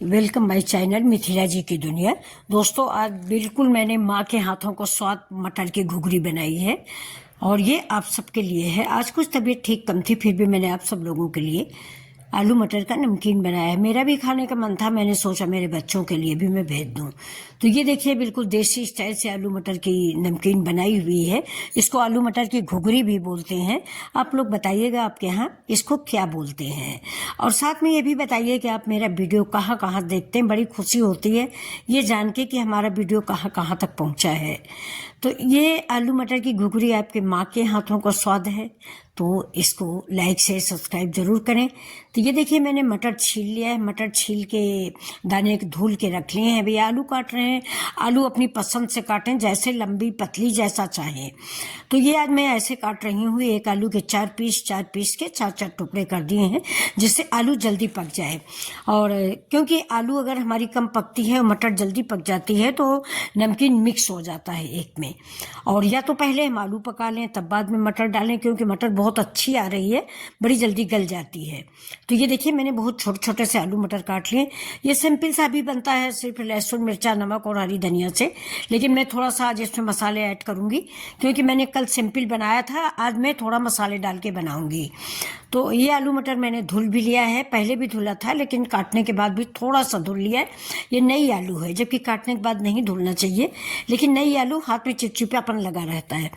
Welcome my channel Mithila जी की दुनिया। दोस्तों, आज बिल्कुल मैंने माँ के हाथों को स्वाद मटर की घुघरी बनाई है और ये आप सबके लिए है। आज कुछ तबीयत ठीक कम थी, फिर भी मैंने आप सब लोगों के लिए आलू मटर का नमकीन बनाया है। मेरा भी खाने का मन था, मैंने सोचा मेरे बच्चों के लिए भी मैं भेज दूं। तो ये देखिए, बिल्कुल देसी स्टाइल से आलू मटर की नमकीन बनाई हुई है। इसको आलू मटर की घुघरी भी बोलते हैं। आप लोग बताइएगा आपके यहाँ इसको क्या बोलते हैं, और साथ में ये भी बताइए कि आप मेरा वीडियो कहाँ कहाँ देखते हैं। बड़ी खुशी होती है ये जान के कि हमारा वीडियो कहाँ कहाँ तक पहुँचा है। तो ये आलू मटर की घुघरी आपके माँ के हाथों का स्वाद है, तो इसको लाइक से सब्सक्राइब जरूर करें। तो ये देखिए, मैंने मटर छील लिया है। मटर छील के दाने धुल के रख लिए हैं। अभी आलू काट रहे हैं। आलू अपनी पसंद से काटें, जैसे लंबी पतली जैसा चाहें। तो ये आज मैं ऐसे काट रही हूँ, एक आलू के चार पीस के चार टुकड़े कर दिए हैं, जिससे आलू जल्दी पक जाए। और क्योंकि आलू अगर हमारी कम पकती है और मटर जल्दी पक जाती है तो नमकीन मिक्स हो जाता है एक में। और या तो पहले हम आलू पका लें तब बाद में मटर डालें, क्योंकि मटर बहुत अच्छी आ रही है, बड़ी जल्दी गल जाती है। तो ये देखिए, मैंने बहुत छोटे छोटे से आलू मटर काट लिए। ये सिंपल सा भी बनता है, सिर्फ लहसुन मिर्चा नमक और हरी धनिया से, लेकिन मैं थोड़ा सा आज इसमें मसाले ऐड करूंगी, क्योंकि मैंने कल सिंपल बनाया था, आज मैं थोड़ा मसाले डाल के बनाऊंगी। तो ये आलू मटर मैंने धुल भी लिया है, पहले भी धुला था लेकिन काटने के बाद भी थोड़ा सा धुल लिया है। ये नई आलू है, जबकि काटने के बाद नहीं धुलना चाहिए, लेकिन नई आलू हाथ में चिपचिपापन लगा रहता है।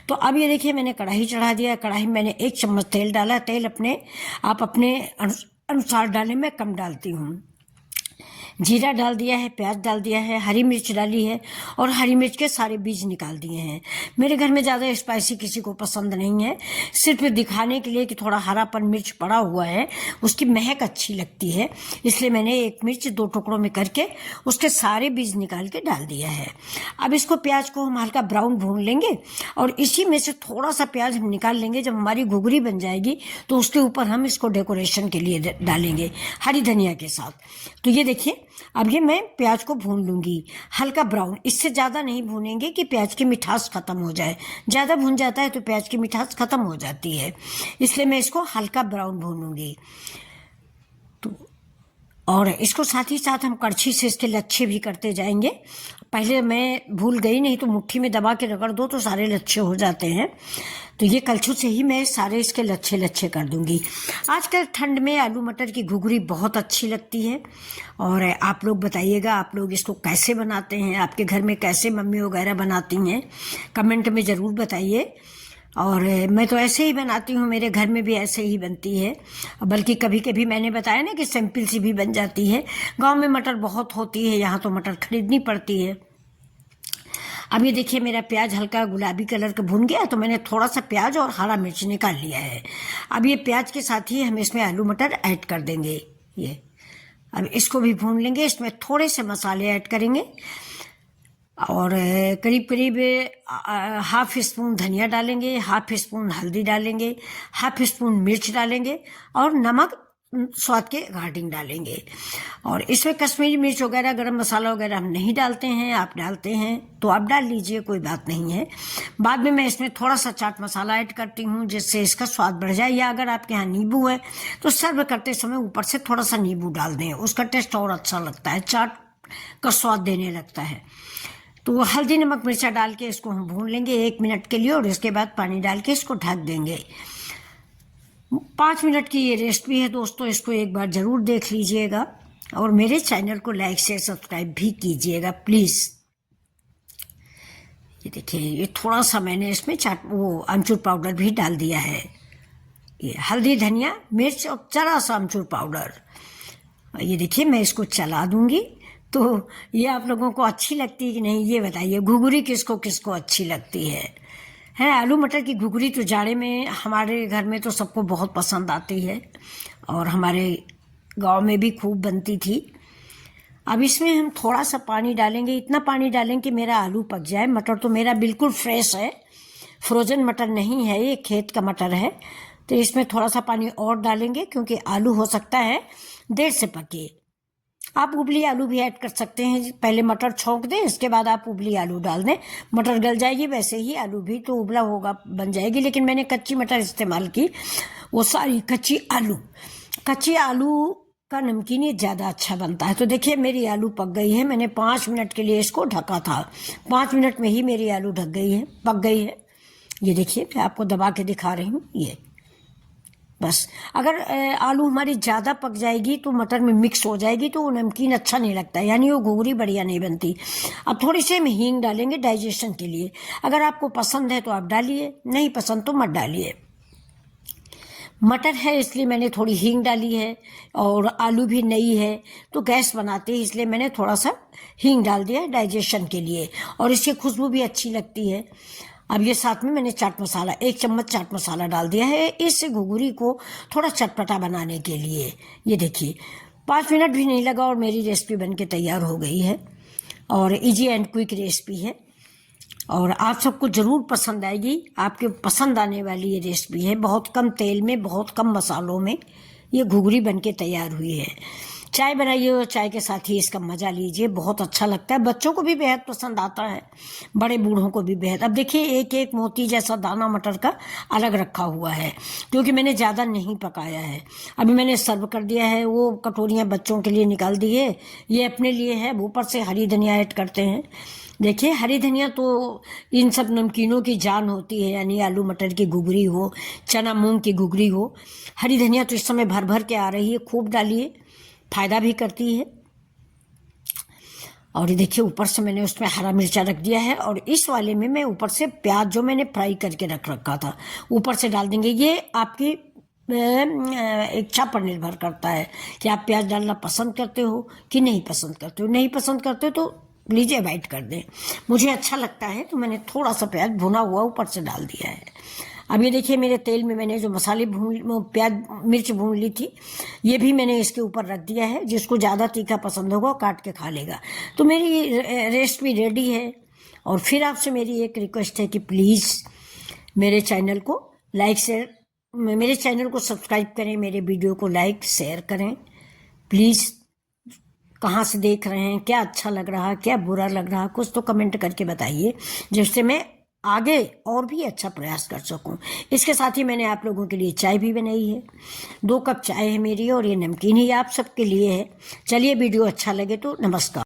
तो अब ये देखिए, मैंने कढ़ाई चढ़ा दिया। कढ़ाई में मैंने 1 चम्मच तेल डाला। तेल आप अपने अनुसार डालें, मैं कम डालती हूँ। जीरा डाल दिया है, प्याज डाल दिया है, हरी मिर्च डाली है, और हरी मिर्च के सारे बीज निकाल दिए हैं। मेरे घर में ज़्यादा स्पाइसी किसी को पसंद नहीं है, सिर्फ दिखाने के लिए कि थोड़ा हरापन मिर्च पड़ा हुआ है, उसकी महक अच्छी लगती है, इसलिए मैंने एक मिर्च 2 टुकड़ों में करके उसके सारे बीज निकाल के डाल दिया है। अब इसको प्याज को हम हल्का ब्राउन भून लेंगे, और इसी में से थोड़ा सा प्याज हम निकाल लेंगे। जब हमारी घुघरी बन जाएगी तो उसके ऊपर हम इसको डेकोरेशन के लिए डालेंगे हरी धनिया के साथ। तो ये देखिए, अब ये मैं प्याज को भून लूंगी हल्का ब्राउन, इससे ज़्यादा नहीं भूनेंगे कि प्याज की मिठास खत्म हो जाए। ज़्यादा भून जाता है तो प्याज की मिठास खत्म हो जाती है, इसलिए मैं इसको हल्का ब्राउन भूनूंगी। तो और इसको साथ ही साथ हम कड़छी से इसके लच्छे भी करते जाएंगे। पहले मैं भूल गई, नहीं तो मुट्ठी में दबा के रगड़ दो तो सारे लच्छे हो जाते हैं। तो ये कलछुल से ही मैं सारे इसके लच्छे लच्छे कर दूंगी। आजकल ठंड में आलू मटर की घुघरी बहुत अच्छी लगती है। और आप लोग बताइएगा, आप लोग इसको कैसे बनाते हैं, आपके घर में कैसे मम्मी वगैरह बनाती हैं, कमेंट में ज़रूर बताइए। और मैं तो ऐसे ही बनाती हूँ, मेरे घर में भी ऐसे ही बनती है। बल्कि कभी कभी मैंने बताया ना कि सिंपल सी भी बन जाती है। गांव में मटर बहुत होती है, यहाँ तो मटर खरीदनी पड़ती है। अब ये देखिए, मेरा प्याज हल्का गुलाबी कलर का भुन गया, तो मैंने थोड़ा सा प्याज और हरा मिर्च निकाल लिया है। अब ये प्याज के साथ ही हम इसमें आलू मटर ऐड कर देंगे। ये अब इसको भी भून लेंगे। इसमें थोड़े से मसाले ऐड करेंगे, और करीब करीब हाफ स्पून धनिया डालेंगे, हाफ स्पून हल्दी डालेंगे, हाफ स्पून मिर्च डालेंगे, और नमक स्वाद के अकॉर्डिंग डालेंगे। और इसमें कश्मीरी मिर्च वगैरह गरम मसाला वगैरह हम नहीं डालते हैं, आप डालते हैं तो आप डाल लीजिए, कोई बात नहीं है। बाद में मैं इसमें थोड़ा सा चाट मसाला ऐड करती हूँ, जिससे इसका स्वाद बढ़ जाए। या अगर आपके यहाँ नींबू है तो सर्व करते समय ऊपर से थोड़ा सा नींबू डाल दें, उसका टेस्ट और अच्छा लगता है, चाट का स्वाद देने लगता है। तो हल्दी नमक मिर्चा डाल के इसको हम भून लेंगे 1 मिनट के लिए, और इसके बाद पानी डाल के इसको ढक देंगे। 5 मिनट की ये रेसिपी है दोस्तों, इसको एक बार ज़रूर देख लीजिएगा, और मेरे चैनल को लाइक से सब्सक्राइब भी कीजिएगा प्लीज़। ये देखिए, ये थोड़ा सा मैंने इसमें अमचूर पाउडर भी डाल दिया है। ये हल्दी धनिया मिर्च और जरा सा अमचूर पाउडर। ये देखिए, मैं इसको चला दूंगी। तो ये आप लोगों को अच्छी लगती है कि नहीं, ये बताइए। घुघरी किसको किसको अच्छी लगती है आलू मटर की घुघरी तो जाड़े में हमारे घर में तो सबको बहुत पसंद आती है, और हमारे गांव में भी खूब बनती थी। अब इसमें हम थोड़ा सा पानी डालेंगे, इतना पानी डालेंगे कि मेरा आलू पक जाए। मटर तो मेरा बिल्कुल फ्रेश है, फ्रोजन मटर नहीं है, ये खेत का मटर है। तो इसमें थोड़ा सा पानी और डालेंगे, क्योंकि आलू हो सकता है देर से पके। आप उबली आलू भी ऐड कर सकते हैं, पहले मटर छौंक दें, इसके बाद आप उबली आलू डाल दें, मटर गल जाएगी। वैसे ही आलू भी तो उबला होगा, बन जाएगी। लेकिन मैंने कच्ची मटर इस्तेमाल की, वो सारी कच्ची आलू का नमकीन ये ज़्यादा अच्छा बनता है। तो देखिए मेरी आलू पक गई है, मैंने 5 मिनट के लिए इसको ढका था। 5 मिनट में ही मेरी आलू पक गई है। ये देखिए मैं आपको दबा के दिखा रही हूँ। ये बस, अगर आलू हमारी ज़्यादा पक जाएगी तो मटर में मिक्स हो जाएगी तो वो नमकीन अच्छा नहीं लगता, यानी वो घुघरी बढ़िया नहीं बनती। अब थोड़ी सी हम हींग डालेंगे डाइजेशन के लिए। अगर आपको पसंद है तो आप डालिए, नहीं पसंद तो मत डालिए। मटर है इसलिए मैंने थोड़ी हींग डाली है, और आलू भी नई है तो गैस बनाते हैं इसलिए मैंने थोड़ा सा हींग डाल दिया है डाइजेशन के लिए, और इसकी खुशबू भी अच्छी लगती है। अब ये साथ में मैंने चाट मसाला, 1 चम्मच चाट मसाला डाल दिया है इस घुघरी को थोड़ा चटपटा बनाने के लिए। ये देखिए 5 मिनट भी नहीं लगा और मेरी रेसिपी बनके तैयार हो गई है, और इजी एंड क्विक रेसिपी है, और आप सबको ज़रूर पसंद आएगी। आपके पसंद आने वाली ये रेसिपी है। बहुत कम तेल में, बहुत कम मसालों में ये घुघरी बनके तैयार हुई है। चाय बनाइए और चाय के साथ ही इसका मज़ा लीजिए, बहुत अच्छा लगता है। बच्चों को भी बेहद पसंद आता है, बड़े बूढ़ों को भी बेहद। अब देखिए एक एक मोती जैसा दाना मटर का अलग रखा हुआ है, क्योंकि मैंने ज़्यादा नहीं पकाया है। अभी मैंने सर्व कर दिया है, वो कटोरियाँ बच्चों के लिए निकाल दी है, ये अपने लिए है। ऊपर से हरी धनिया ऐड करते हैं। देखिए हरी धनिया तो इन सब नमकीनों की जान होती है, यानी आलू मटर की घुघरी हो, चना मूंग की घुघरी हो, हरी धनिया तो इस समय भर भर के आ रही है। खूब डालिए, फ़ायदा भी करती है। और ये देखिए ऊपर से मैंने उसमें हरा मिर्चा रख दिया है, और इस वाले में मैं ऊपर से प्याज जो मैंने फ्राई करके रख रखा था ऊपर से डाल देंगे। ये आपकी इच्छा पर निर्भर करता है कि आप प्याज डालना पसंद करते हो कि नहीं पसंद करते हो। नहीं पसंद करते हो तो प्लीज़ अवॉइड कर दें। मुझे अच्छा लगता है तो मैंने थोड़ा सा प्याज भुना हुआ ऊपर से डाल दिया है। अब ये देखिए मेरे तेल में मैंने जो मसाले प्याज मिर्च भून ली थी, ये भी मैंने इसके ऊपर रख दिया है। जिसको ज़्यादा तीखा पसंद होगा काट के खा लेगा। तो मेरी रेसिपी रेडी है। और फिर आपसे मेरी एक रिक्वेस्ट है कि प्लीज़ मेरे चैनल को सब्सक्राइब करें, मेरे वीडियो को लाइक शेयर करें प्लीज़। कहाँ से देख रहे हैं, क्या अच्छा लग रहा, क्या बुरा लग रहा, कुछ तो कमेंट करके बताइए, जिससे मैं आगे और भी अच्छा प्रयास कर सकूं। इसके साथ ही मैंने आप लोगों के लिए चाय भी बनाई है। 2 कप चाय है मेरी, और ये नमकीन ही आप सबके लिए है। चलिए वीडियो अच्छा लगे तो नमस्कार।